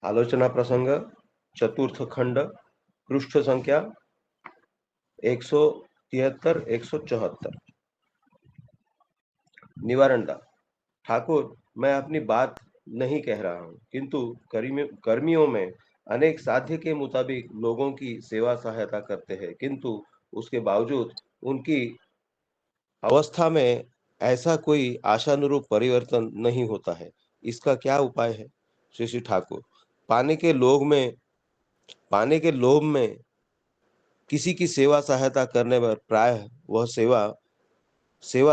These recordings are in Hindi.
आलोचना प्रसंग चतुर्थ खंड पृष्ठ संख्या 173 174। निवारणता। ठाकुर, मैं अपनी बात नहीं कह रहा हूँ, किंतु कर्मियों में अनेक साध्य के मुताबिक लोगों की सेवा सहायता करते हैं, किंतु उसके बावजूद उनकी अवस्था में ऐसा कोई आशानुरूप परिवर्तन नहीं होता है। इसका क्या उपाय है? श्री श्री ठाकुर, पाने के लोभ में किसी की सेवा सहायता करने पर प्रायः वह सेवा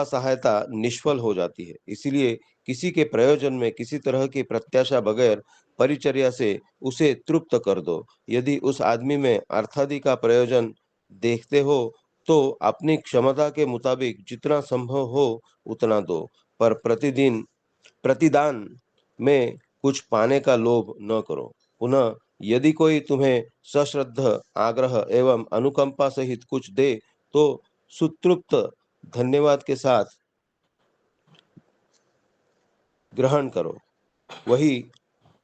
सहायता निष्फल हो जाती है। इसीलिए किसी के प्रयोजन में किसी तरह की प्रत्याशा बगैर परिचर्या से उसे तृप्त कर दो। यदि उस आदमी में अर्थादि का प्रयोजन देखते हो तो अपनी क्षमता के मुताबिक जितना संभव हो उतना दो, पर प्रतिदान में कुछ पाने का लोभ न करो। पुनः यदि कोई तुम्हें सश्रद्ध आग्रह एवं अनुकंपा सहित कुछ दे तो सुतृप्त धन्यवाद के साथ ग्रहण करो। वही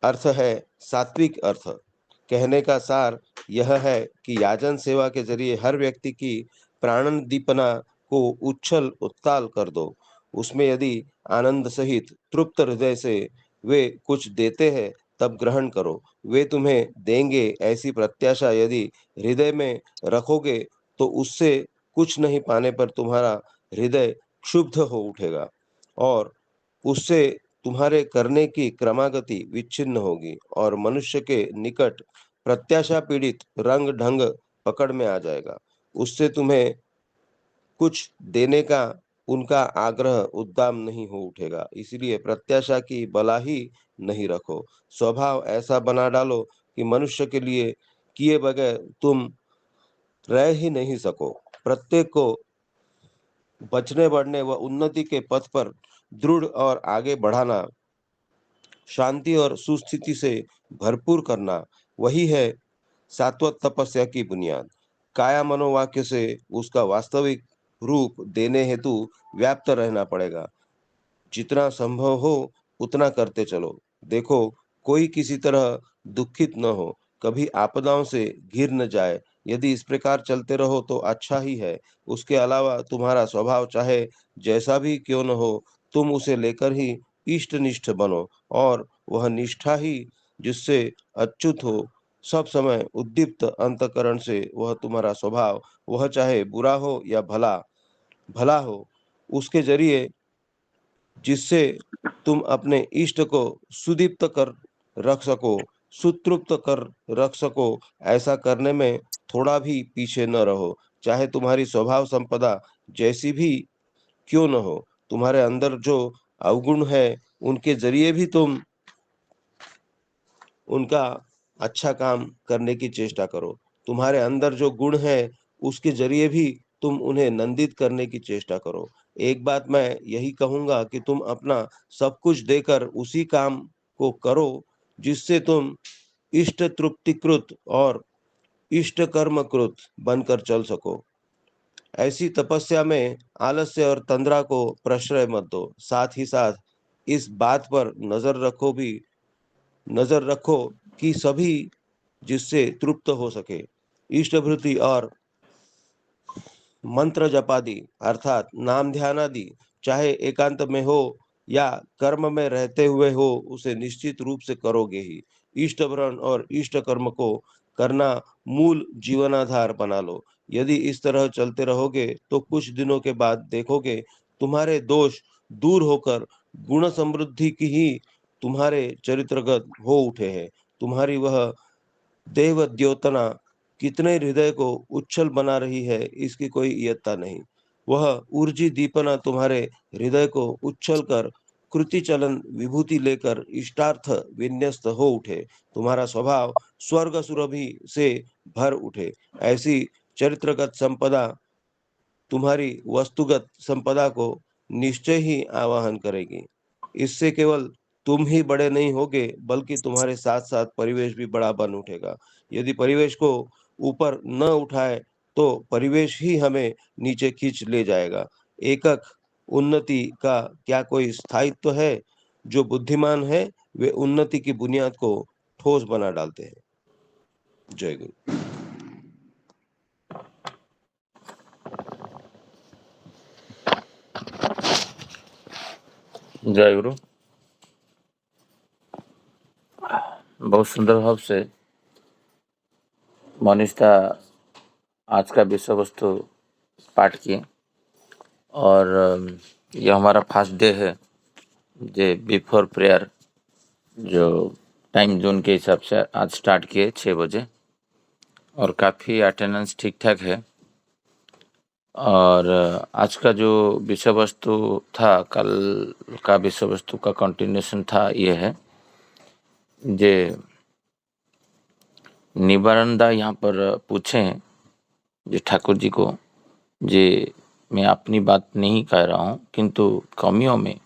अर्थ है सात्विक अर्थ। कहने का सार यह है कि याजन सेवा के जरिए हर व्यक्ति की प्राणन दीपना को उच्छल उत्ताल कर दो। उसमें यदि आनंद सहित तृप्त हृदय से वे कुछ देते हैं तब ग्रहण करो। वे तुम्हें देंगे ऐसी प्रत्याशा यदि हृदय में रखोगे तो उससे कुछ नहीं पाने पर तुम्हारा हृदय क्षुब्ध हो उठेगा और उससे तुम्हारे करने की क्रमागति विच्छिन्न होगी और मनुष्य के निकट प्रत्याशा पीड़ित रंग ढंग पकड़ में आ जाएगा। उससे तुम्हें कुछ देने का उनका आग्रह उद्दाम नहीं हो उठेगा। इसलिए प्रत्याशा की बला ही नहीं रखो। स्वभाव ऐसा बना डालो कि मनुष्य के लिए किए बगैर तुम रह ही नहीं सको। प्रत्येक को बचने बढ़ने व उन्नति के पथ पर दृढ़ और आगे बढ़ाना, शांति और सुस्थिति से भरपूर करना, वही है सात्वत तपस्या की बुनियाद। काया मनोवाक्य से उसका वास्तविक रूप देने हेतु व्याप्त रहना पड़ेगा। जितना संभव हो उतना करते चलो। देखो, कोई किसी तरह दुखित न हो, कभी आपदाओं से घिर न जाए। यदि इस प्रकार चलते रहो तो अच्छा ही है। उसके अलावा तुम्हारा स्वभाव चाहे जैसा भी क्यों न हो, तुम उसे लेकर ही इष्टनिष्ठ बनो और वह निष्ठा ही जिससे अच्युत हो, सब समय उद्दीप्त अंतकरण से वह तुम्हारा स्वभाव, वह चाहे बुरा हो या भला भला हो, उसके जरिए जिससे तुम अपने इष्ट को सुदीप्त कर रख सको, सुतृप्त कर रख सको, ऐसा करने में थोड़ा भी पीछे न रहो। चाहे तुम्हारी स्वभाव संपदा जैसी भी क्यों न हो, तुम्हारे अंदर जो अवगुण है उनके जरिए भी तुम उनका अच्छा काम करने की चेष्टा करो। तुम्हारे अंदर जो गुण है उसके जरिए भी तुम उन्हें नंदित करने की चेष्टा करो। एक बात मैं यही कहूंगा कि तुम अपना सब कुछ देकर उसी काम को करो जिससे तुम इष्ट तृप्तिकृत और इष्ट कर्मकृत बनकर चल सको। ऐसी तपस्या में आलस्य और तंद्रा को प्रश्रय मत दो। साथ ही साथ इस बात पर नजर रखो कि सभी जिससे तृप्त हो सके। इष्टभृति और मंत्र जपादि अर्थात नाम ध्यान आदि चाहे एकांत में हो या कर्म में रहते हुए हो, उसे निश्चित रूप से करोगे ही। इष्ट व्रण और इष्ट कर्म को करना मूल जीवनाधार बना लो। यदि इस तरह चलते रहोगे तो कुछ दिनों के बाद देखोगे तुम्हारे दोष दूर होकर गुण समृद्धि की ही तुम्हारे चरित्रगत हो उठे हैं। तुम्हारी वह देव द्योतना कितने हृदय को उच्छल बना रही है इसकी कोई इयत्ता नहीं। वह ऊर्जी दीपना तुम्हारे हृदय को उच्छल कर कृति चलन विभूति लेकर इष्टार्थ विन्यस्त हो उठे। तुम्हारा स्वभाव स्वर्ग सुरभि से भर उठे। ऐसी चरित्रगत संपदा तुम्हारी वस्तुगत संपदा को निश्चय ही आवाहन करेगी। इससे केवल तुम ही बड़े नहीं होगे बल्कि तुम्हारे साथ साथ परिवेश भी बड़ा बन उठेगा। यदि परिवेश को ऊपर न उठाए तो परिवेश ही हमें नीचे खींच ले जाएगा। एकक उन्नति का क्या कोई स्थायित्व है? जो बुद्धिमान है वे उन्नति की बुनियाद को ठोस बना डालते हैं। जय गुरु। जय गुरु। बहुत सुंदर भाव से मनीषा आज का विषय वस्तु पाठ किए और यह हमारा फर्स्ट डे है जे बिफोर प्रेयर जो टाइम जोन के हिसाब से आज स्टार्ट किए 6 बजे और काफ़ी अटेंडेंस ठीक ठाक है। और आज का जो विषय वस्तु था कल का विषय वस्तु का कंटिन्यूशन था, ये है जे निवारणदा यहाँ पर पूछे हैं जे ठाकुर जी को, जे मैं अपनी बात नहीं कह रहा हूँ किंतु कमियों में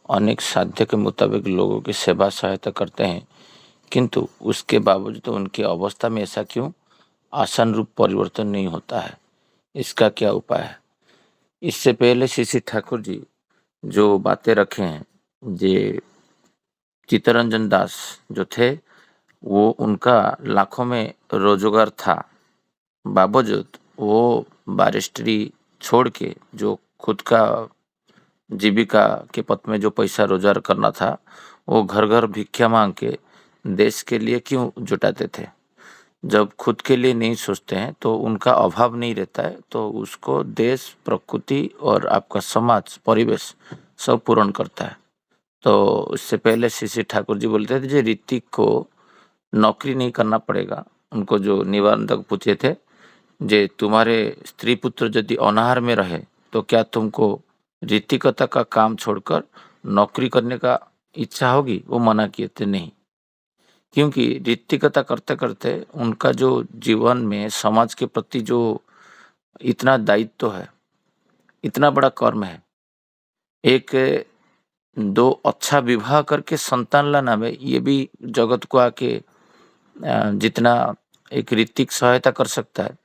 अनेक साध्य के मुताबिक लोगों की सेवा सहायता करते हैं, किंतु उसके बावजूद उनकी अवस्था में ऐसा क्यों आसान रूप परिवर्तन नहीं होता है, इसका क्या उपाय है। इससे पहले श्री ठाकुर जी जो बातें रखे हैं, जे चित्तरंजन दास जो थे वो उनका लाखों में रोजगार था, बावजूद वो बारिस्ट्री छोड़ के जो खुद का जीविका के पथ में जो पैसा रोजगार करना था वो घर घर भिक्षा मांग के देश के लिए क्यों जुटाते थे। जब खुद के लिए नहीं सोचते हैं तो उनका अभाव नहीं रहता है, तो उसको देश, प्रकृति और आपका समाज, परिवेश सब पूर्ण करता है। तो इससे पहले श्री ठाकुर जी बोलते थे जो ऋतिक को नौकरी नहीं करना पड़ेगा। उनको जो निबंधक पूछे थे जे तुम्हारे स्त्री पुत्र यदि अनाहार में रहे तो क्या तुमको ऋतिकता का काम छोड़कर नौकरी करने का इच्छा होगी। वो मना किए थे नहीं, क्योंकि ऋतिकता करते करते उनका जो जीवन में समाज के प्रति जो इतना दायित्व है, इतना बड़ा कर्म है, एक दो अच्छा विवाह करके संतान लाना में ये भी जगत को आके जितना एक ऋतिक सहायता कर सकता है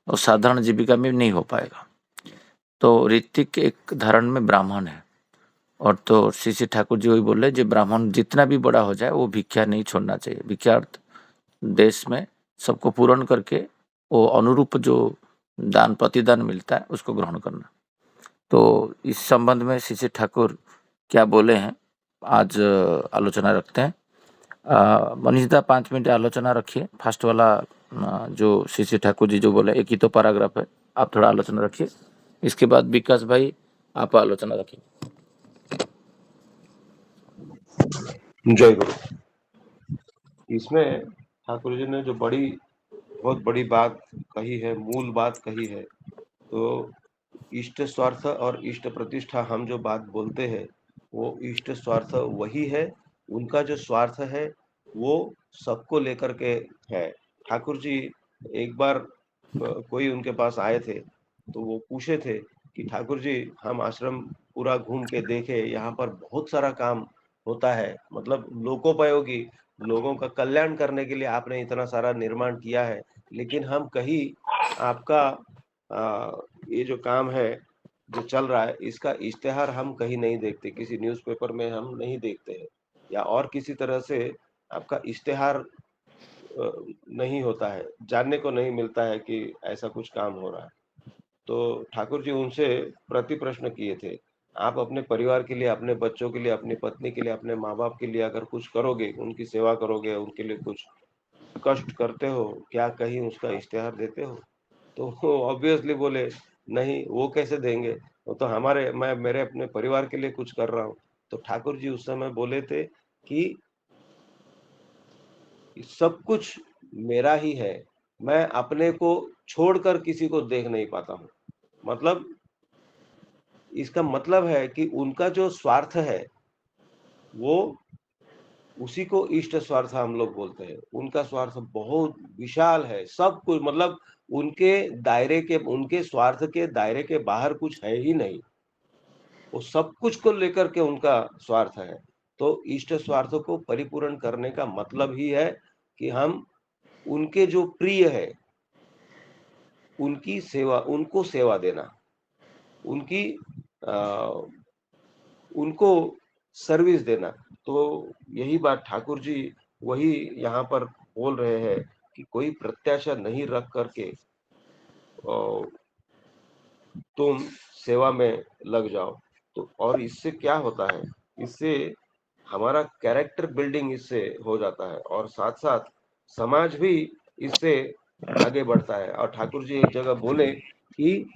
वो साधारण जीविका में नहीं हो पाएगा। तो ऋतिक एक धारण में ब्राह्मण है, और तो श्री ठाकुर जी वही बोल रहे जो ब्राह्मण जितना भी बड़ा हो जाए वो भिक्षा नहीं छोड़ना चाहिए। भिक्षा अर्थ देश में सबको पूर्ण करके वो अनुरूप जो दान प्रतिदान मिलता है उसको ग्रहण करना। तो इस संबंध में श्री ठाकुर क्या बोले हैं आज आलोचना रखते हैं। मनीष दा 5 मिनट आलोचना रखिए। फर्स्ट वाला जो श्री ठाकुर जी जो बोले एक ही तो पैराग्राफ है, आप थोड़ा आलोचना रखिए। इसके बाद विकास भाई आप आलोचना रखिए। जय गुरु। इसमें ठाकुर जी ने जो बहुत बड़ी बात कही है, मूल बात कही है, तो इष्ट स्वार्थ और इष्ट प्रतिष्ठा हम जो बात बोलते हैं वो इष्ट स्वार्थ वही है। उनका जो स्वार्थ है वो सबको लेकर के है। ठाकुर जी एक बार कोई उनके पास आए थे तो वो पूछे थे कि ठाकुर जी हम आश्रम पूरा घूम के देखे, यहाँ पर बहुत सारा काम होता है, मतलब लोकोपयोगी, लोगों का कल्याण करने के लिए आपने इतना सारा निर्माण किया है, लेकिन हम कहीं आपका ये जो काम है जो चल रहा है इसका इश्तेहार हम कहीं नहीं देखते, किसी न्यूज़पेपर में हम नहीं देखते हैं या और किसी तरह से आपका इश्तेहार नहीं होता है, जानने को नहीं मिलता है कि ऐसा कुछ काम हो रहा है। तो ठाकुर जी उनसे प्रति प्रश्न किए थे, आप अपने परिवार के लिए, अपने बच्चों के लिए, अपनी पत्नी के लिए, अपने माँ बाप के लिए अगर कुछ करोगे, उनकी सेवा करोगे, उनके लिए कुछ कष्ट करते हो, क्या कहीं उसका इश्तेहार देते हो। तो वो ऑब्वियसली बोले नहीं, वो कैसे देंगे, वो तो मैं मेरे अपने परिवार के लिए कुछ कर रहा हूँ। तो ठाकुर जी उस समय बोले थे कि सब कुछ मेरा ही है, मैं अपने को छोड़कर किसी को देख नहीं पाता हूँ। मतलब इसका मतलब है कि उनका जो स्वार्थ है वो उसी को इष्ट स्वार्थ हम लोग बोलते हैं। उनका स्वार्थ बहुत विशाल है, सब कुछ, मतलब उनके स्वार्थ के दायरे के बाहर कुछ है ही नहीं, वो सब कुछ को लेकर के उनका स्वार्थ है। तो इष्ट स्वार्थ को परिपूर्ण करने का मतलब ही है कि हम उनके जो प्रिय है उनकी सेवा, उनको सेवा देना, उनकी आ, उनको सर्विस देना। तो यही बात ठाकुर जी वही यहाँ पर बोल रहे हैं कि कोई प्रत्याशा नहीं रख करके तुम सेवा में लग जाओ। तो और इससे क्या होता है, इससे हमारा कैरेक्टर बिल्डिंग इससे हो जाता है और साथ साथ समाज भी इससे आगे बढ़ता है। और ठाकुर जी एक जगह बोले कि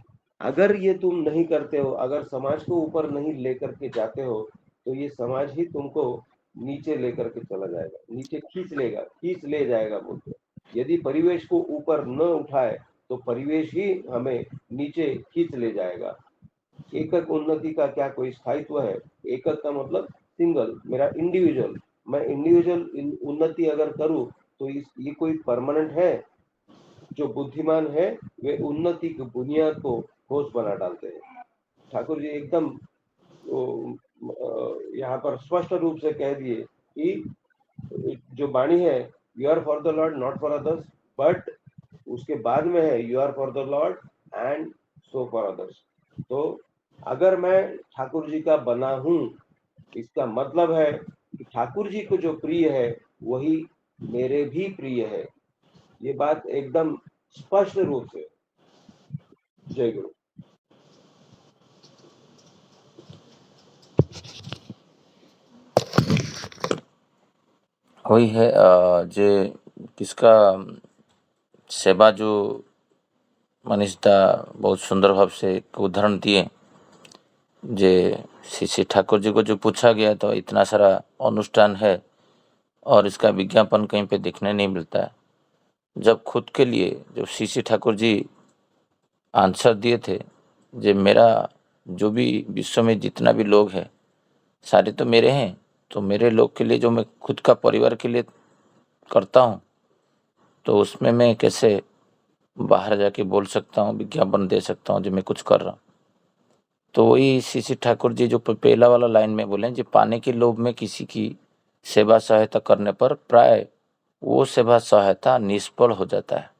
अगर ये तुम नहीं करते हो, अगर समाज को ऊपर नहीं लेकर के जाते हो, तो ये समाज ही तुमको नीचे लेकर के चला जाएगा, नीचे खींच ले जाएगा बोलते। यदि परिवेश को ऊपर न उठाए तो परिवेश ही हमें नीचे खींच ले जाएगा। एकक उन्नति का क्या कोई स्थायित्व है? एकक का मतलब सिंगल, मेरा इंडिविजुअल, मैं इंडिविजुअल उन्नति अगर करूं तो ये कोई परमानेंट है? जो बुद्धिमान है वे उन्नति की बुनियाद को ठोस बना डालते हैं। ठाकुर जी एकदम यहाँ पर स्पष्ट रूप से कह दिए कि जो वाणी है, you are for the Lord not for others, but उसके बाद में है you are for the Lord and so for others. तो अगर मैं ठाकुर जी का बना हूं, इसका मतलब है कि ठाकुर जी को जो प्रिय है वही मेरे भी प्रिय है। ये बात एकदम स्पष्ट रूप से। जय गुरु। वही है जे किसका सेवा जो मनीष दा बहुत सुंदर भाव से एक उदाहरण दिए, जे श्री श्री ठाकुर जी को जो पूछा गया तो इतना सारा अनुष्ठान है और इसका विज्ञापन कहीं पे दिखने नहीं मिलता है। जब खुद के लिए जब श्री श्री ठाकुर जी आंसर दिए थे, जे मेरा जो भी विश्व में जितना भी लोग हैं सारे तो मेरे हैं, तो मेरे लोग के लिए जो मैं खुद का परिवार के लिए करता हूँ तो उसमें मैं कैसे बाहर जाके बोल सकता हूँ, विज्ञापन दे सकता हूँ जो मैं कुछ कर रहा हूँ। तो वही श्री श्री ठाकुर जी जो पहला वाला लाइन में बोले, जो पाने के लोभ में किसी की सेवा सहायता करने पर प्राय वो सेवा सहायता निष्फल हो जाता है।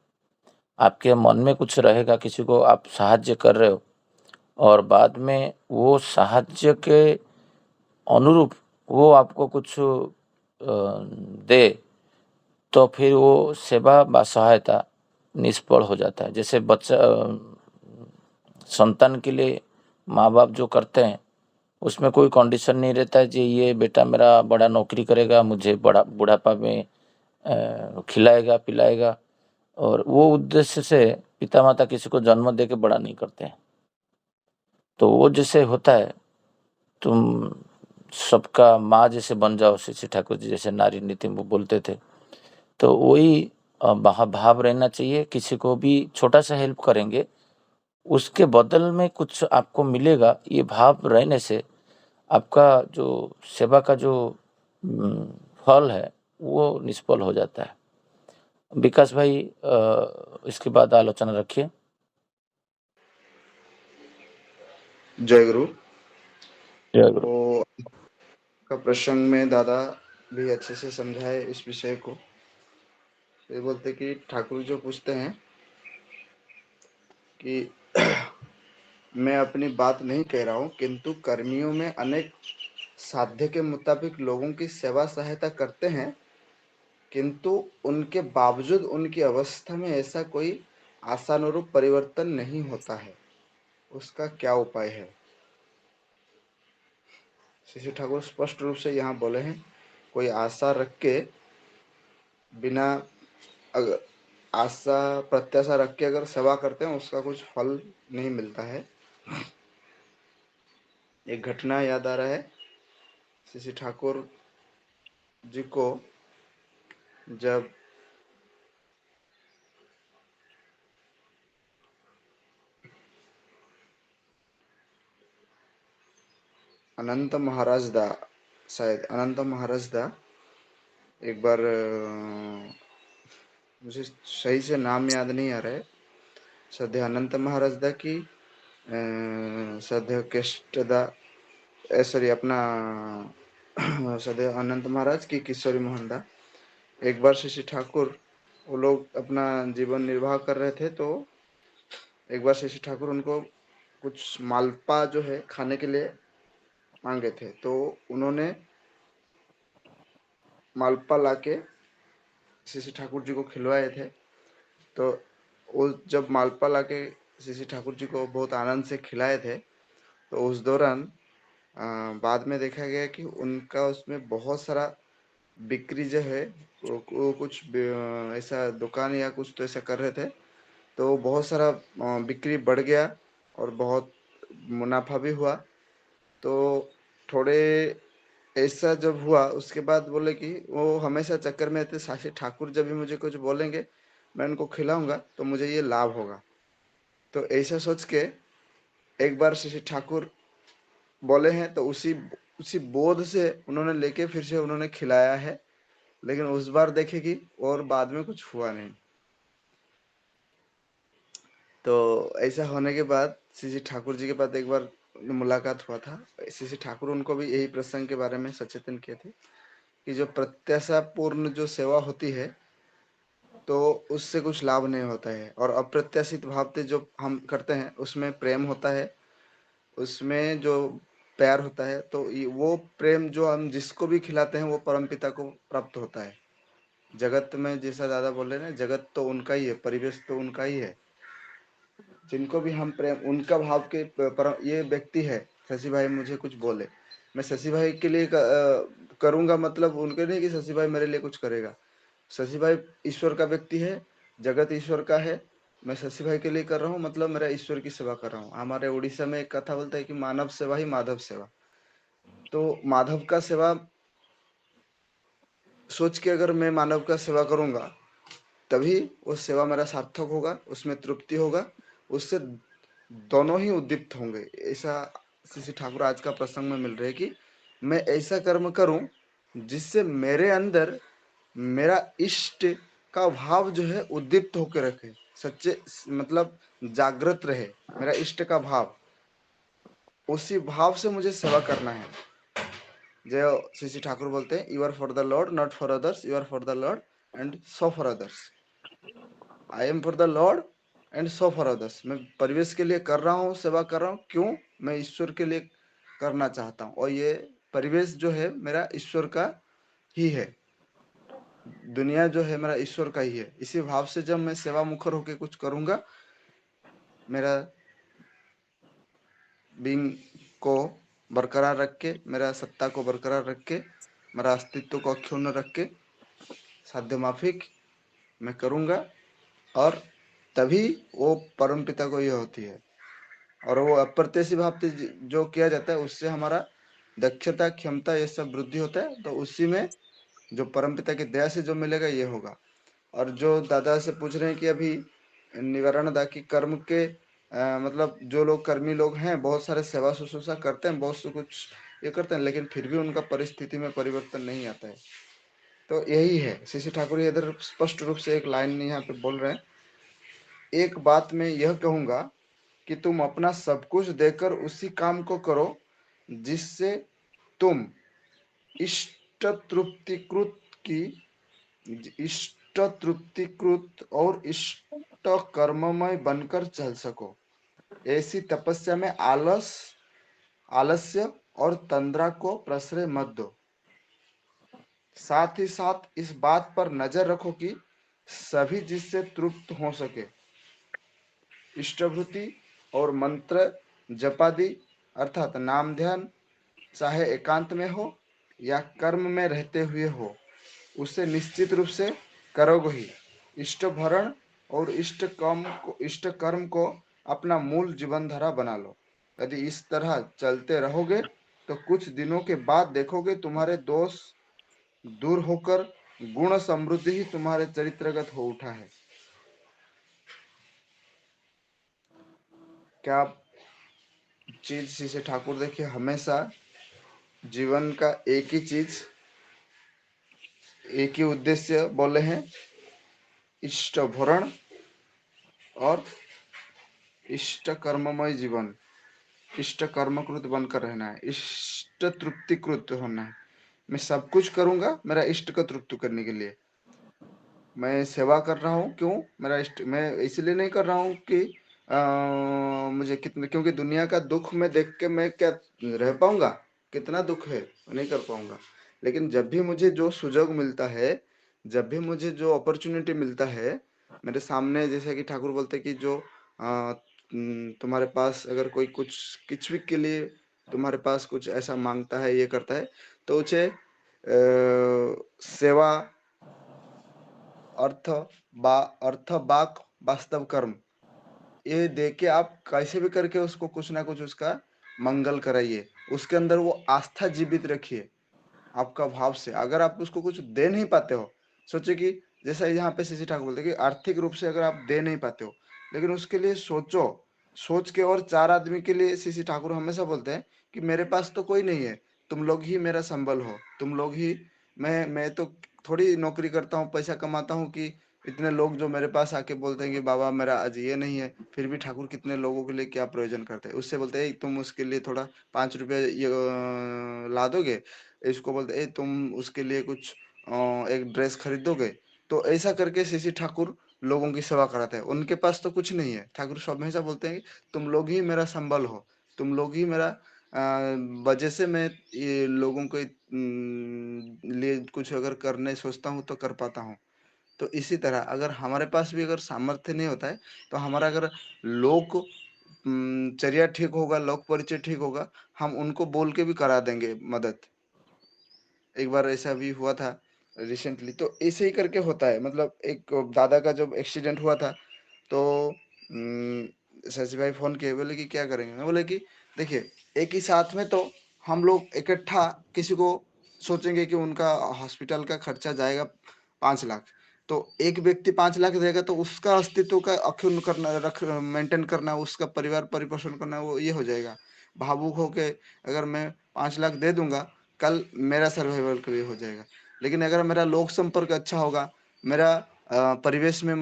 आपके मन में कुछ रहेगा, किसी को आप साहाय्य कर रहे हो और बाद में वो साहाय्य के अनुरूप वो आपको कुछ दे, तो फिर वो सेवा व सहायता निष्फल हो जाता है। जैसे बच्चा संतान के लिए माँ बाप जो करते हैं उसमें कोई कंडीशन नहीं रहता है जी ये बेटा मेरा बड़ा नौकरी करेगा, मुझे बड़ा बुढ़ापा में खिलाएगा पिलाएगा, और वो उद्देश्य से पिता माता किसी को जन्म दे के बड़ा नहीं करते हैं। तो वो जैसे होता है, तुम सबका माँ जैसे बन जाओ, श्री ठाकुर जी जैसे नारी नीति वो बोलते थे। तो वही भाव रहना चाहिए, किसी को भी छोटा सा हेल्प करेंगे उसके बदल में कुछ आपको मिलेगा, ये भाव रहने से आपका जो सेवा का जो फल है वो निष्फल हो जाता है। विकास भाई इसके बाद आलोचना रखिए। जय गुरु। जय गुरु। वो का प्रसंग में दादा भी अच्छे से समझाए इस विषय को। ये बोलते कि ठाकुर जो पूछते हैं कि मैं अपनी बात नहीं कह रहा हूँ, किंतु कर्मियों में अनेक साध्य के मुताबिक लोगों की सेवा सहायता करते हैं, किंतु उनके बावजूद उनकी अवस्था में ऐसा कोई आशानुरूप परिवर्तन नहीं होता है, उसका क्या उपाय है? श्री ठाकुर स्पष्ट रूप से यहाँ बोले हैं, कोई आशा रख के बिना अगर आशा प्रत्याशा रख के अगर सेवा करते हैं उसका कुछ फल नहीं मिलता है। एक घटना याद आ रहा है, श्री ठाकुर जी को जब अनंत महाराज दा, शायद अनंत महाराज दा एक बार मुझे सही से नाम याद नहीं आ रहा है, सध्या अनंत महाराज दा की सध्या केष्ट दा सॉरी अपना सध्या अनंत महाराज की किशोरी मोहन दा, एक बार श्री ठाकुर वो लोग अपना जीवन निर्वाह कर रहे थे, तो एक बार श्री ठाकुर उनको कुछ मालपा जो है खाने के लिए मांगे थे, तो उन्होंने मालपा लाके श्री ठाकुर जी को खिलवाए थे। तो वो जब मालपा लाके श्री ठाकुर जी को बहुत आनंद से खिलाए थे, तो उस दौरान बाद में देखा गया कि उनका उसमें बहुत सारा बिक्री जो है, वो कुछ ऐसा दुकान या कुछ तो ऐसा कर रहे थे, तो बहुत सारा बिक्री बढ़ गया और बहुत मुनाफा भी हुआ। तो थोड़े ऐसा जब हुआ, उसके बाद बोले कि वो हमेशा चक्कर में थे, साशी ठाकुर जब भी मुझे कुछ बोलेंगे मैं उनको खिलाऊंगा तो मुझे ये लाभ होगा। तो ऐसा सोच के एक बार श्री ठाकुर बोले हैं, तो उसी उसी बोध से उन्होंने लेके फिर से उन्होंने खिलाया है। लेकिन उस बार देखे कि और बाद में कुछ हुआ नहीं। तो ऐसा होने के बाद श्री ठाकुर जी के पास एक बार मुलाकात हुआ था। श्री ठाकुर उनको भी यही प्रसंग के बारे में सचेतन किए थे कि जो प्रत्याशा पूर्ण जो सेवा होती है, तो उससे कुछ लाभ नहीं होता है। और अप्रत्याशित भाव से जो हम करते हैं उसमें प्रेम होता है, उसमें जो प्यार होता है। तो वो प्रेम जो हम जिसको भी खिलाते हैं वो परमपिता को प्राप्त होता है। जगत में जैसा दादा बोल रहे हैं, जगत तो उनका ही है, परिवेश तो उनका ही है। जिनको भी हम प्रेम उनका भाव के ये व्यक्ति है, शशि भाई मुझे कुछ बोले, मैं शशि भाई के लिए करूंगा, मतलब उनके नहीं कि शशि भाई मेरे लिए कुछ करेगा। शशि भाई ईश्वर का व्यक्ति है, जगत ईश्वर का है। मैं शशि भाई के लिए कर रहा हूँ, मतलब मेरा ईश्वर की सेवा कर रहा हूँ। हमारे उड़ीसा में एक कथा बोलता है कि मानव सेवा ही माधव सेवा। तो माधव का सेवा सोच के अगर मैं मानव का सेवा करूंगा, तभी वो सेवा मेरा सार्थक होगा, उसमें तृप्ति होगा, उससे दोनों ही उद्दीप्त होंगे। ऐसा श्री ठाकुर आज का प्रसंग में मिल रहे कि मैं ऐसा कर्म करूं जिससे मेरे अंदर मेरा इष्ट का भाव जो है उद्दीप्त होकर रखे, सच्चे मतलब जागृत रहे मेरा इष्ट का भाव। उसी भाव से मुझे सेवा करना है। जो श्री ठाकुर बोलते हैं, you are for the Lord not for others, you are for the Lord and so for others. I am for the Lord and so for others. मैं परिवेश के लिए कर रहा हूँ, सेवा कर रहा हूँ, क्यों? मैं ईश्वर के लिए करना चाहता हूँ, और ये परिवेश जो है मेरा ईश्वर का ही है, दुनिया जो है मेरा ईश्वर का ही है। इसी भाव से जब मैं सेवा मुखर होकर कुछ करूंगा, मेरा बीइंग को बरकरार रख के, मेरा सत्ता को बरकरार रख के, मेरा अस्तित्व को अक्षुण्ण रख के साध्य माफिक मैं करूंगा, और तभी वो परम पिता को यह होती है। और वो अप्रत्याशी भाव से जो किया जाता है, उससे हमारा दक्षता क्षमता ये सब वृद्धि होता है। तो उसी में जो परमपिता की दया से जो मिलेगा ये होगा। और जो दादा से पूछ रहे हैं कि अभी निवारण दा की कर्म के मतलब जो लोग कर्मी लोग हैं, बहुत सारे सेवा शुश्रूषा करते हैं, बहुत से कुछ ये करते हैं, लेकिन फिर भी उनका परिस्थिति में परिवर्तन नहीं आता है। तो यही है श्री ठाकुर इधर स्पष्ट रूप से एक लाइन यहाँ पे बोल रहे हैं। एक बात मैं यह कहूंगा कि तुम अपना सब कुछ देकर उसी काम को करो जिससे तुम इष्ट तृप्तिकृत की इष्ट तृप्तिकृत और इष्ट कर्ममय बनकर चल सको। ऐसी तपस्या में आलस्य और तंद्रा को प्रश्रय मत दो। साथ ही साथ इस बात पर नजर रखो कि सभी जिससे तृप्त हो सके। इष्टभूति और मंत्र जपादि अर्थात नाम ध्यान, चाहे एकांत में हो या कर्म में रहते हुए हो, उसे निश्चित रूप से करोगे ही। इष्ट भरण और इष्ट कर्म को अपना मूल जीवन धारा बना लो। यदि इस तरह चलते रहोगे तो कुछ दिनों के बाद देखोगे तुम्हारे दोष दूर होकर गुण समृद्धि ही तुम्हारे चरित्रगत हो उठा है। क्या चीज श्री ठाकुर देखिए, हमेशा जीवन का एक ही चीज, एक ही उद्देश्य बोले हैं, इष्ट भरण और इष्ट कर्ममय जीवन। इष्ट कर्मकृत बनकर रहना है, इष्ट तृप्तिकृत होना है। मैं सब कुछ करूंगा मेरा इष्ट को तृप्त करने के लिए। मैं सेवा कर रहा हूँ, क्यों? मेरा इष्ट, मैं इसलिए नहीं कर रहा हूँ कि मुझे कितने, क्योंकि दुनिया का दुख में देख के मैं क्या रह पाऊंगा? कितना दुख है, नहीं कर पाऊंगा। लेकिन जब भी मुझे जो सुजोग मिलता है, जब भी मुझे जो अपॉर्चुनिटी मिलता है, मेरे सामने जैसे कि ठाकुर बोलते हैं कि जो तुम्हारे पास अगर कोई कुछ भी के लिए तुम्हारे पास कुछ ऐसा मांगता है, ये करता है, तो उसे सेवा, अर्थ, अर्थ, बाक, वास्तव, कर्म, ये दे के आप कैसे भी करके उसको कुछ ना कुछ उसका मंगल कराइए। उसके अंदर वो आस्था जीवित रखिए आपका भाव से। अगर आप उसको कुछ दे नहीं पाते हो, सोचिए कि जैसा यहाँ पे सीसी ठाकुर बोलते हैं कि आर्थिक रूप से अगर आप दे नहीं पाते हो, लेकिन उसके लिए सोचो, सोच के, और चार आदमी के लिए सीसी ठाकुर हमेशा बोलते हैं कि मेरे पास तो कोई नहीं है, तुम लोग ही मेरा संबल हो, तुम लोग ही। मैं तो थोड़ी नौकरी करता हूँ, पैसा कमाता हूँ कि इतने लोग जो मेरे पास आके बोलते हैं कि बाबा मेरा आज ये नहीं है, फिर भी ठाकुर कितने लोगों के लिए क्या प्रयोजन करते हैं। उससे बोलते हैं तुम उसके लिए थोड़ा 5 रुपये ये ला दोगे, इसको बोलते ए तुम उसके लिए कुछ एक ड्रेस खरीद दोगे। तो ऐसा करके सीसी ठाकुर लोगों की सेवा कराते हैं। उनके पास तो कुछ नहीं है, ठाकुर सब हमेशा बोलते हैं कि तुम लोग ही मेरा संबल हो, तुम लोग ही मेरा वजह से मैं ये लोगों के लिए कुछ अगर करने सोचता हूँ तो कर पाता हूँ। तो इसी तरह अगर हमारे पास भी अगर सामर्थ्य नहीं होता है, तो हमारा अगर लोक चर्या ठीक होगा, लोक परिचय ठीक होगा, हम उनको बोल के भी करा देंगे मदद। एक बार ऐसा भी हुआ था रिसेंटली, तो ऐसे ही करके होता है। मतलब एक दादा का जब एक्सीडेंट हुआ था, तो शशि भाई फोन किए, बोले कि क्या करेंगे। मैं बोले कि देखिए, एक ही साथ में तो हम लोग इकट्ठा किसी को सोचेंगे कि उनका हॉस्पिटल का खर्चा जाएगा 5 लाख, तो एक व्यक्ति 5 लाख देगा, तो उसका अस्तित्व का अक्षुण्ण करना, रख मेंटेन करना, उसका परिवार परिपोषण करना, वो ये हो जाएगा। भावुक होके अगर मैं 5 लाख दे दूंगा, कल मेरा सर्वाइवल के लिए हो जाएगा। लेकिन अगर मेरा लोक संपर्क अच्छा होगा, मेरा परिवेश में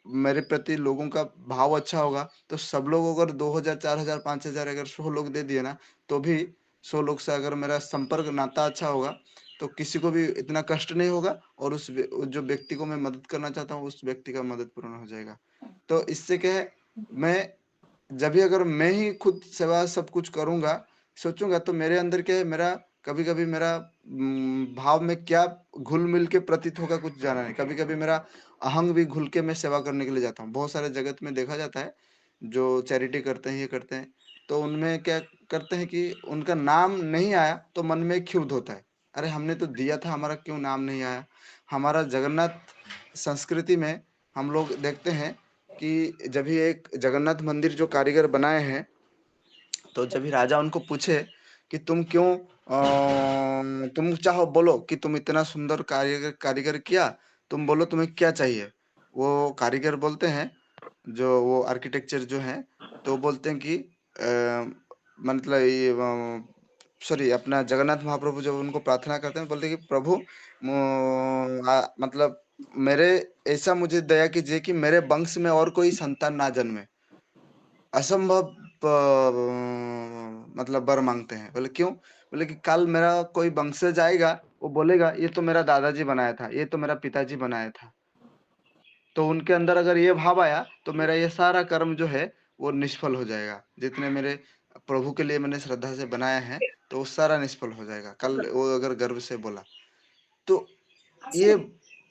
मेरे प्रति लोगों का भाव अच्छा होगा, तो सब लोग अगर 2,000, 4,000, 5,000, अगर 100 लोग दे दिए ना, तो भी 100 लोग से अगर मेरा संपर्क नाता अच्छा होगा, तो किसी को भी इतना कष्ट नहीं होगा, और जो व्यक्ति को मैं मदद करना चाहता हूँ, उस व्यक्ति का मदद पूर्ण हो जाएगा। तो इससे क्या है, मैं जब भी अगर मैं ही खुद सेवा सब कुछ करूंगा, सोचूंगा, तो मेरे अंदर क्या है, मेरा कभी कभी मेरा भाव में क्या घुल मिल के प्रतीत होगा कुछ जाना नहीं। कभी कभी मेरा अहंग भी घुल के मैं सेवा करने के लिए जाता हूँ। बहुत सारे जगत में देखा जाता है जो चैरिटी करते हैं, ये करते हैं, तो उनमें क्या करते हैं कि उनका नाम नहीं आया तो मन में क्षुब्ध होता है, अरे हमने तो दिया था, हमारा क्यों नाम नहीं आया। हमारा जगन्नाथ संस्कृति में हम लोग देखते हैं कि जब भी एक जगन्नाथ मंदिर जो कारीगर बनाए हैं, तो जब भी राजा उनको पूछे कि तुम क्यों तुम चाहो बोलो कि तुम इतना सुंदर कारीगर कारीगर किया, तुम बोलो तुम्हें क्या चाहिए। वो कारीगर बोलते हैं, जो वो आर्किटेक्चर जो है, तो बोलते हैं कि मतलब ये सॉरी, अपना जगन्नाथ महाप्रभु जब उनको प्रार्थना करते हैं, बोलते हैं कि प्रभु मतलब मेरे ऐसा मुझे दया कीजिए कि मेरे वंश में और कोई संतान ना जन्मे। असंभव मतलब वर मांगते हैं। बोले क्यों? बोले कि कल मेरा कोई वंशज आएगा, वो बोलेगा ये तो मेरा दादाजी बनाया था, ये तो मेरा पिताजी बनाया था। तो उनके अंदर अगर ये भाव आया, तो मेरा ये सारा कर्म जो है वो निष्फल हो जाएगा। जितने मेरे प्रभु के लिए मैंने श्रद्धा से बनाया है, तो वो सारा निष्फल हो जाएगा। कल वो अगर गर्व से बोला, तो ये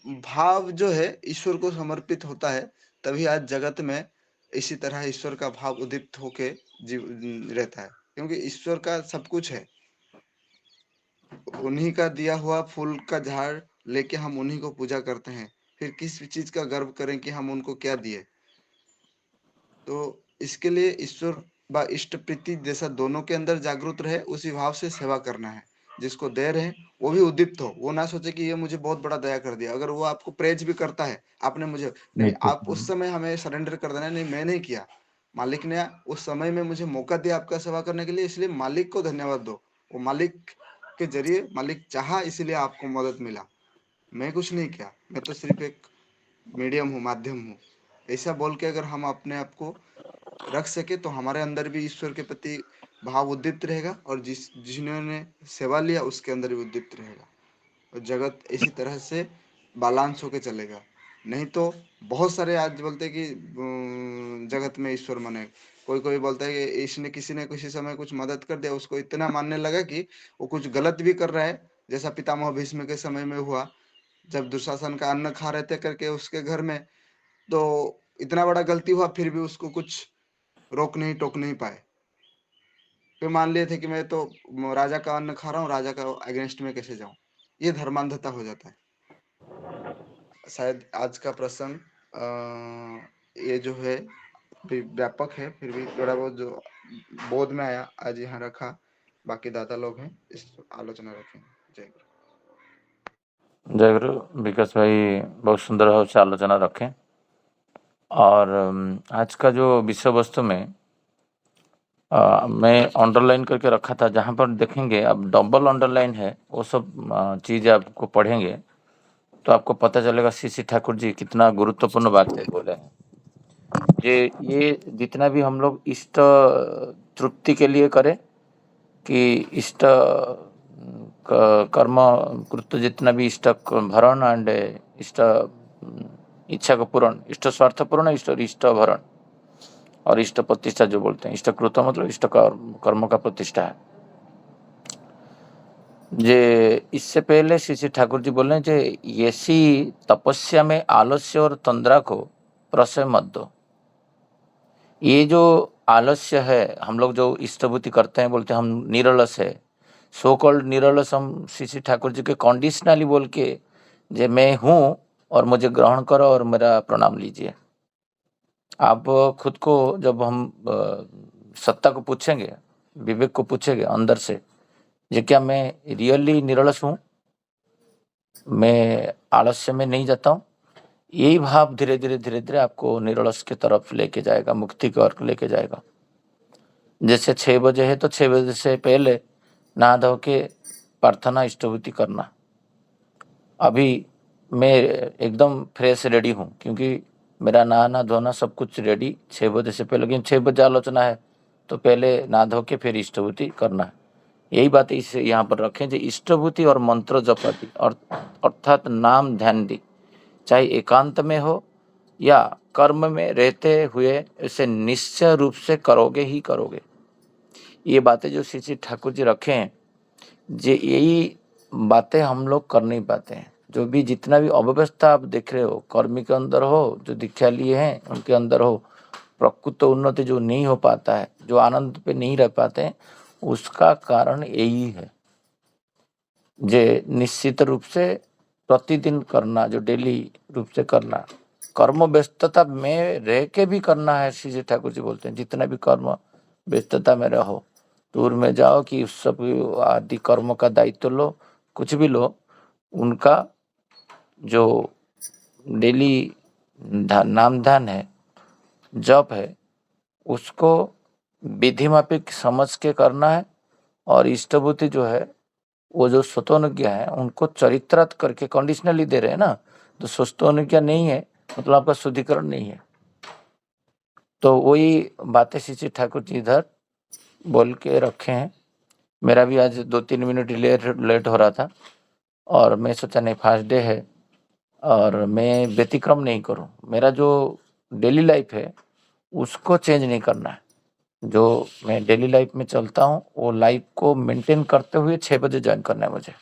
भाव जो है ईश्वर को समर्पित होता है, तभी आज जगत में इसी तरह ईश्वर का भाव उदीप्त होके जीव रहता है। क्योंकि ईश्वर का सब कुछ है, उन्हीं का दिया हुआ फूल का झाड़ लेके हम उन्हीं को पूजा करते हैं। फिर किस चीज का गर्व करें कि हम उनको क्या दिए। तो इसके लिए ईश्वर व इष्ट प्रीति जैसा दोनों के अंदर जागृत रहे, उसी भाव से सेवा करना है। जिसको दे रहे हैं वो भी उद्दीप्त हो, वो ना सोचे कि ये मुझे बहुत बड़ा दया कर दिया। अगर वो आपको प्रेज भी करता है, आपने मुझे नहीं, आप उस समय हमें सरेंडर कर देना, नहीं मैं नहीं किया, मालिक ने उस समय में मुझे मौका दिया आपका सेवा करने के लिए, इसलिए मालिक को धन्यवाद दो। वो मालिक के जरिए, मालिक चाहा इसलिए आपको मदद मिला, मैं कुछ नहीं किया, मैं तो सिर्फ एक मीडियम हूँ, माध्यम हूँ। ऐसा बोल के अगर हम अपने आप को रख सके, तो हमारे अंदर भी ईश्वर के प्रति भाव उद्दीप्त रहेगा, और जिन्होंने सेवा लिया उसके अंदर भी उद्दीप्त रहेगा, और जगत इसी तरह से बैलेंस होके चलेगा। नहीं तो बहुत सारे आज बोलते हैं कि जगत में ईश्वर माने, कोई कोई बोलता है कि इसने किसी ने किसी समय कुछ मदद कर दिया, उसको इतना मानने लगा कि वो कुछ गलत भी कर रहा है, जैसा पितामह भीष्म के समय में हुआ। जब दुशासन का अन्न खा रहे थे करके उसके घर में, तो इतना बड़ा गलती हुआ फिर भी उसको कुछ रोक नहीं टोक नहीं पाए। फिर मान लिए थे कि मैं तो राजा का अन्न खा रहा हूँ, राजा का अगेंस्ट में कैसे जाऊं। ये धर्मांधता हो जाता है। शायद आज का प्रसंग ये जो है व्यापक है, फिर भी थोड़ा बहुत जो बोध में आया आज यहाँ रखा। बाकी दादा लोग हैं, इस आलोचना रखें। जय गुरु। जय गुरु। विकास भाई बहुत सुंदर भाव से आलोचना रखें। और आज का जो विषय वस्तु में मैं अंडरलाइन करके रखा था, जहाँ पर देखेंगे अब डबल अंडरलाइन है, वो सब चीज़ें आपको पढ़ेंगे तो आपको पता चलेगा सीसी ठाकुर जी कितना गुरुत्वपूर्ण बात है बोले हैं। ये जितना भी हम लोग इष्ट तृप्ति के लिए करें कि इष्ट कर्म कृत्य, जितना भी इष्ट भरण एंड इष्ट इच्छा का पूर्ण, इष्ट स्वार्थ पूर्ण, इष्ट भरण और इष्ट प्रतिष्ठा जो बोलते हैं। इष्ट कृत्य मतलब इष्ट कर्म का प्रतिष्ठा है। जे इससे पहले श्री श्री ठाकुर जी बोल रहे हैं जे ऐसी तपस्या में आलस्य और तंद्रा को प्रशय मत दो। ये जो आलस्य है, हम लोग जो इष्टभूति करते हैं, बोलते हैं हम निरलस है, सो कॉल्ड निरलस, हम श्री श्री ठाकुर जी के कंडीशनली बोल के जे मैं हूँ और मुझे ग्रहण करो और मेरा प्रणाम लीजिए। आप खुद को जब हम सत्ता को पूछेंगे, विवेक को पूछेंगे अंदर से, ये क्या मैं रियली निरलस हूँ, मैं आलस्य में नहीं जाता हूँ, यही भाव धीरे धीरे आपको निरलस की तरफ लेके जाएगा, मुक्ति की ओर लेके जाएगा। जैसे 6 बजे है तो 6 बजे से पहले नहा धो के प्रार्थना इष्टभूति करना। अभी मैं एकदम फ्रेश रेडी हूँ क्योंकि मेरा नहाना धोना सब कुछ रेडी 6 बजे से पहले, लेकिन 6 बजे आलोचना है तो पहले नहा धो के फिर इष्टभूति करना है। यही बात इस यहाँ पर रखें जो इष्टभूति और मंत्र जपति अर्थात नाम ध्यान दी, चाहे एकांत में हो या कर्म में रहते हुए, इसे निश्चय रूप से करोगे ही करोगे। ये बातें जो श्री श्री ठाकुर जी रखे हैं, जे यही बातें हम लोग कर नहीं पाते हैं। जो भी जितना भी अव्यवस्था आप देख रहे हो, कर्मी के अंदर हो, जो दीक्षा लिए हैं उनके अंदर हो, प्रकृत उन्नति जो नहीं हो पाता है, जो आनंद पे नहीं रह पाते हैं, उसका कारण यही है। जे निश्चित रूप से प्रतिदिन करना, जो डेली रूप से करना, कर्म व्यस्तता में रह के भी करना है। श्री ठाकुर जी बोलते हैं जितना भी कर्म व्यस्तता में रहो, टूर में जाओ कि उस सब आदि कर्म का दायित्व लो, कुछ भी लो, उनका जो डेली नाम ध्यान है, जप है, उसको विधि माफिक समझ के करना है। और इष्टभूति जो है वो जो स्वतोनुज्ञा है उनको चरित्रार्थ करके कंडीशनली दे रहे हैं ना, तो स्वतोनुज्ञा नहीं है मतलब आपका शुद्धिकरण नहीं है। तो वही बातें श्री ठाकुर जी इधर बोल के रखे हैं। मेरा भी आज 2-3 मिनट लेट हो रहा था और मैं सोचा नहीं फास्ट डे है और मैं व्यतिक्रम नहीं करूं। मेरा जो डेली लाइफ है उसको चेंज नहीं करना है। जो मैं डेली लाइफ में चलता हूँ वो लाइफ को मेंटेन करते हुए 6 बजे ज्वाइन करना है मुझे।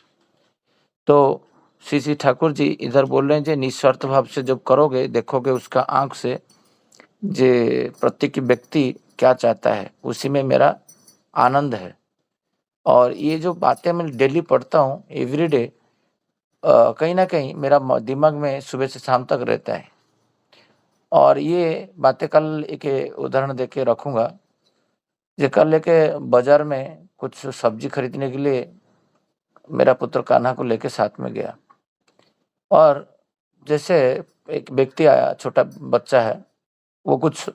तो श्री श्री ठाकुर जी इधर बोल रहे हैं जो निस्वार्थ भाव से जब करोगे, देखोगे उसका आंख से जे प्रत्येक व्यक्ति क्या चाहता है, उसी में मेरा आनंद है। और ये जो बातें मैं डेली पढ़ता हूँ एवरीडे, कहीं ना कहीं मेरा दिमाग में सुबह से शाम तक रहता है। और ये बातें कल एक उदाहरण देके रखूँगा। जो कल लेके बाज़ार में कुछ सब्जी खरीदने के लिए मेरा पुत्र कान्हा को लेके साथ में गया, और जैसे एक व्यक्ति आया, छोटा बच्चा है, वो कुछ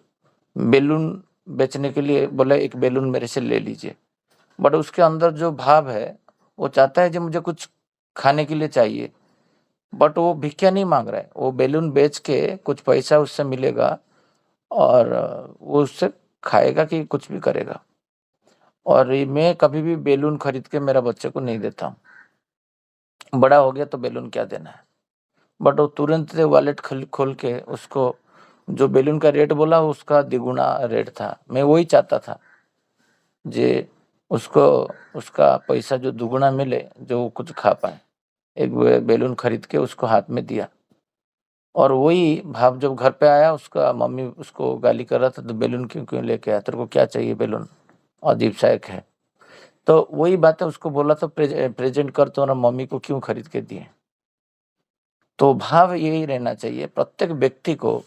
बैलून बेचने के लिए बोले एक बैलून मेरे से ले लीजिए। बट उसके अंदर जो भाव है वो चाहता है जो मुझे कुछ खाने के लिए चाहिए, बट वो भिक्षा नहीं मांग रहा है, वो बैलून बेच के कुछ पैसा उससे मिलेगा और वो उससे खाएगा कि कुछ भी करेगा। और मैं कभी भी बैलून खरीद के मेरा बच्चे को नहीं देता हूँ। बड़ा हो गया तो बैलून क्या देना है। बट वो तुरंत से वॉलेट खोल के उसको जो बैलून का रेट बोला उसका द्विगुना रेट था। मैं वही चाहता था जे उसको उसका पैसा जो दुगुना मिले, जो कुछ खा पाए। एक बैलून खरीद के उसको हाथ में दिया। और वही भाव जब घर पे आया, उसका मम्मी उसको गाली कर रहा था, तो बैलून क्यों क्यों लेके आया, तेरे को क्या चाहिए बैलून, अजीब सा एक है। तो वही बातें उसको बोला तो प्रेजेंट कर तो ना, मम्मी को क्यों खरीद के दिए। तो भाव यही रहना चाहिए, प्रत्येक व्यक्ति को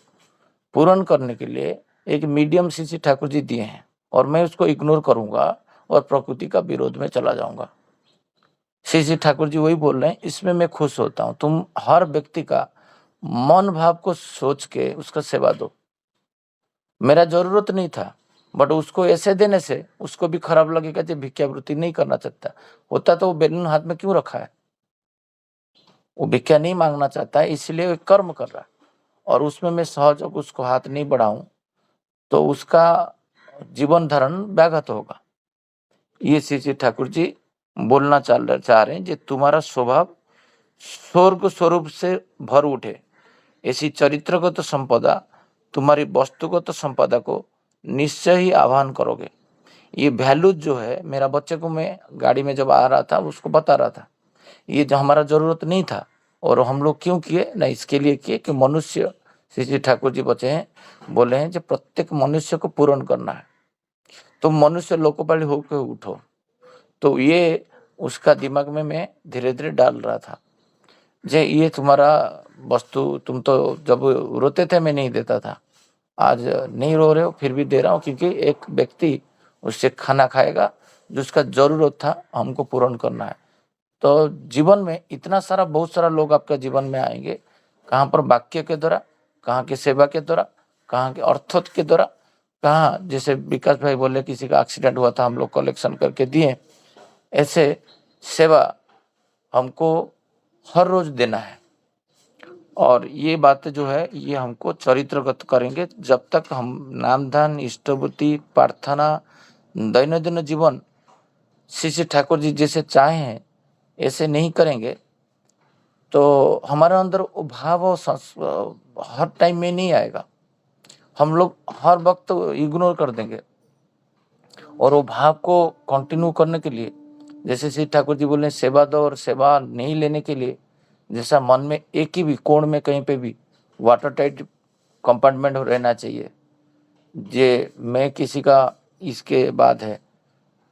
पूर्ण करने के लिए एक मीडियम श्री ठाकुर जी दिए हैं, और मैं उसको इग्नोर करूंगा और प्रकृति का विरोध में चला जाऊंगा। श्री ठाकुर जी वही बोल रहे हैं, इसमें मैं खुश होता हूं, तुम हर व्यक्ति का मन भाव को सोच के उसका सेवा दो। मेरा जरूरत नहीं था, बट उसको ऐसे देने से उसको भी खराब लगेगा, जो भिक्षावृत्ति नहीं करना चाहता होता तो वो बैलून हाथ में क्यों रखा है, वो भिक्षा नहीं मांगना चाहता है, इसलिए वो कर्म कर रहा है। और उसमें मैं सहयोग उसको हाथ नहीं बढ़ाऊं तो उसका जीवन धारण व्याघात होगा। ये श्री ठाकुर जी बोलना चाह रहे हैं, कि तुम्हारा स्वभाव स्वर्ग स्वरूप से भर उठे, ऐसी चरित्रगत संपदा, तुम्हारी वस्तुगत संपदा को निश्चय ही आह्वान करोगे। ये वैल्यू जो है, मेरा बच्चे को मैं गाड़ी में जब आ रहा था उसको बता रहा था, ये जो हमारा जरूरत नहीं था और हम लोग क्यों किए ना, इसके लिए किए कि मनुष्य, श्री ठाकुर जी बचे हैं, बोले हैं, जो प्रत्येक मनुष्य को पूर्ण करना है, तो मनुष्य लोकोपाली होकर उठो। तो ये उसका दिमाग में मैं धीरे धीरे डाल रहा था, जे ये तुम्हारा वस्तु, तुम तो जब रोते थे मैं नहीं देता था, आज नहीं रो रहे हो फिर भी दे रहा हूँ, क्योंकि एक व्यक्ति उससे खाना खाएगा जो उसका जरूरत था, हमको पूर्ण करना है। तो जीवन में इतना सारा, बहुत सारा लोग आपका जीवन में आएंगे, कहाँ पर वाक्य के द्वारा, कहाँ के सेवा के द्वारा, कहाँ के अर्थों के द्वारा, कहाँ जैसे विकास भाई बोले किसी का एक्सीडेंट हुआ था, हम लोग कलेक्शन करके दिए। ऐसे सेवा हमको हर रोज देना है, और ये बातें जो है ये हमको चरित्रगत करेंगे। जब तक हम नाम दान, इष्टभूति, प्रार्थना, दैनंदिन जीवन श्री ठाकुर जी जैसे चाहे हैं ऐसे नहीं करेंगे, तो हमारे अंदर वो भाव हर टाइम में नहीं आएगा। हम लोग हर वक्त इग्नोर कर देंगे, और वो भाव को कंटिन्यू करने के लिए, जैसे श्री ठाकुर जी बोले सेवा दो, और सेवा नहीं लेने के लिए जैसा मन में एक ही भी कोण में कहीं पे भी वाटर टाइट कंपार्टमेंट रहना चाहिए। जे मैं किसी का इसके बाद है,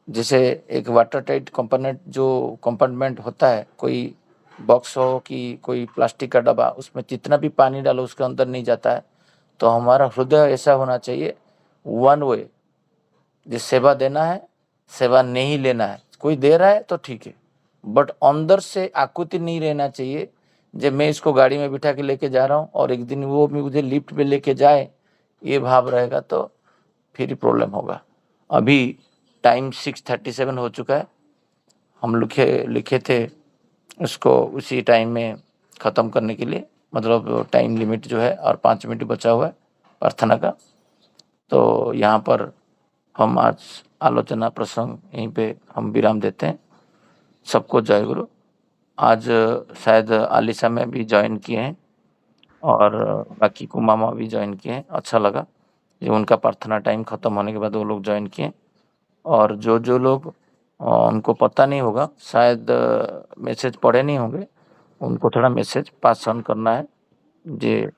जैसे एक वाटर टाइट कंपार्टमेंट होता है, कोई बॉक्स हो कि कोई प्लास्टिक का डब्बा, उसमें जितना भी पानी डालो उसके अंदर नहीं जाता है। तो हमारा हृदय ऐसा होना चाहिए, वन वे, जो सेवा देना है, सेवा नहीं लेना है। कोई दे रहा है तो ठीक है, बट अंदर से आकुति नहीं रहना चाहिए, जब मैं इसको गाड़ी में बिठा के लेके जा रहा हूँ और एक दिन वो मुझे लिफ्ट में लेके जाए, ये भाव रहेगा तो फिर प्रॉब्लम होगा। अभी टाइम 6:37 हो चुका है, हम लिखे थे उसको उसी टाइम में ख़त्म करने के लिए, मतलब टाइम लिमिट जो है, और 5 मिनट बचा हुआ है प्रार्थना का। तो यहाँ पर हम आज आलोचना प्रसंग यहीं पे हम विराम देते हैं। सबको जय गुरु। आज शायद आलिशा में भी ज्वाइन किए हैं, और बाकी को मामा भी ज्वाइन किए हैं, अच्छा लगा ये उनका प्रार्थना टाइम ख़त्म होने के बाद वो लोग ज्वाइन किए। और जो लोग उनको पता नहीं होगा, शायद मैसेज पढ़े नहीं होंगे, उनको थोड़ा मैसेज पास ऑन करना है, जे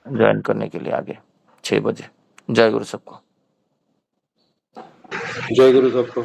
ज्वाइन करने के लिए आगे 6 बजे। जय गुरु सबको। जय गुरु सबको।